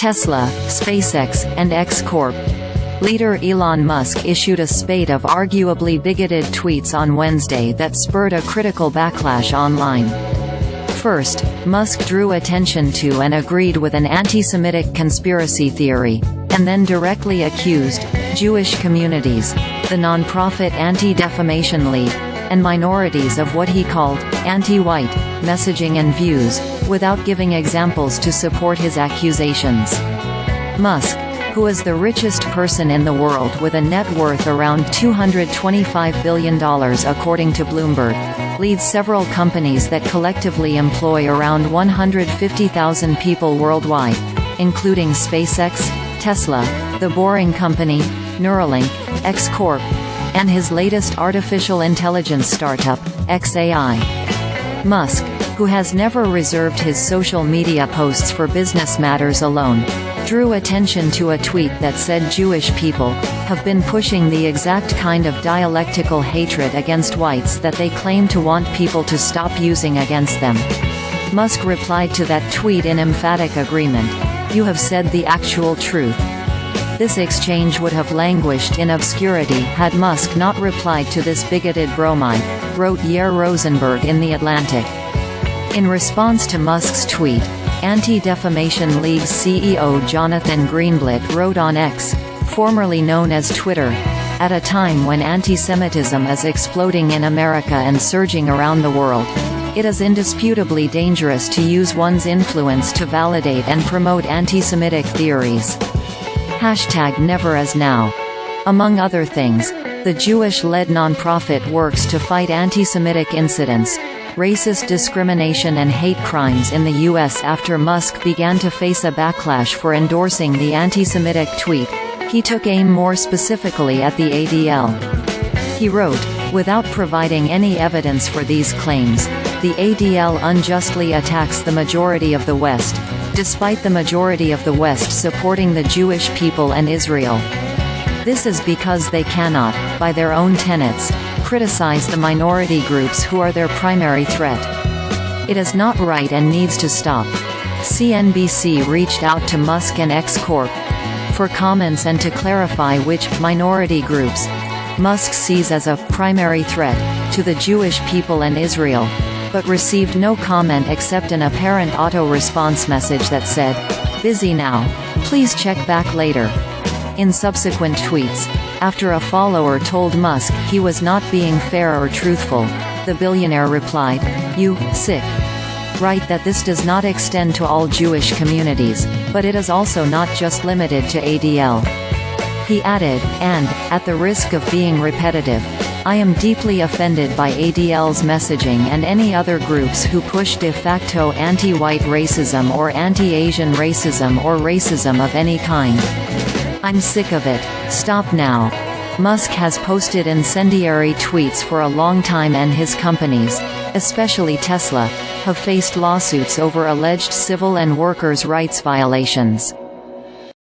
Tesla, SpaceX, and X Corp. Leader Elon Musk issued a spate of arguably bigoted tweets on Wednesday that spurred a critical backlash online. First, Musk drew attention to and agreed with an anti-Semitic conspiracy theory, and then directly accused Jewish communities, the nonprofit Anti-Defamation League, and minorities of what he called anti-white messaging and views, without giving examples to support his accusations. Musk, who is the richest person in the world with a net worth around $225 billion according to Bloomberg, leads several companies that collectively employ around 150,000 people worldwide, including SpaceX, Tesla, The Boring Company, Neuralink, X Corp., and his latest artificial intelligence startup, XAI. Musk, who has never reserved his social media posts for business matters alone, drew attention to a tweet that said Jewish people have been pushing the exact kind of dialectical hatred against whites that they claim to want people to stop using against them. Musk replied to that tweet in emphatic agreement. "You have said the actual truth." This exchange would have languished in obscurity had Musk not replied to this bigoted bromide, wrote Yair Rosenberg in The Atlantic. In response to Musk's tweet, Anti-Defamation League's CEO Jonathan Greenblatt wrote on X, formerly known as Twitter, "At a time when anti-Semitism is exploding in America and surging around the world, it is indisputably dangerous to use one's influence to validate and promote anti-Semitic theories. #NeverAsNow. Among other things, the Jewish-led nonprofit works to fight anti-Semitic incidents, racist discrimination and hate crimes in the U.S. after Musk began to face a backlash for endorsing the anti-Semitic tweet. He took aim more specifically at the ADL. He wrote, "Without providing any evidence for these claims, the ADL unjustly attacks the majority of the West, despite the majority of the West supporting the Jewish people and Israel. This is because they cannot, by their own tenets, criticize the minority groups who are their primary threat. It is not right and needs to stop." CNBC reached out to Musk and X Corp. for comments and to clarify which minority groups Musk sees as a primary threat to the Jewish people and Israel, but received no comment except an apparent auto-response message that said, "Busy now. Please check back later." In subsequent tweets, after a follower told Musk he was not being fair or truthful, the billionaire replied, "You, sick. Write that this does not extend to all Jewish communities, but it is also not just limited to ADL." He added, and, at the risk of being repetitive, "I am deeply offended by ADL's messaging and any other groups who push de facto anti-white racism or anti-Asian racism or racism of any kind. I'm sick of it. Stop now." Musk has posted incendiary tweets for a long time and his companies, especially Tesla, have faced lawsuits over alleged civil and workers' rights violations.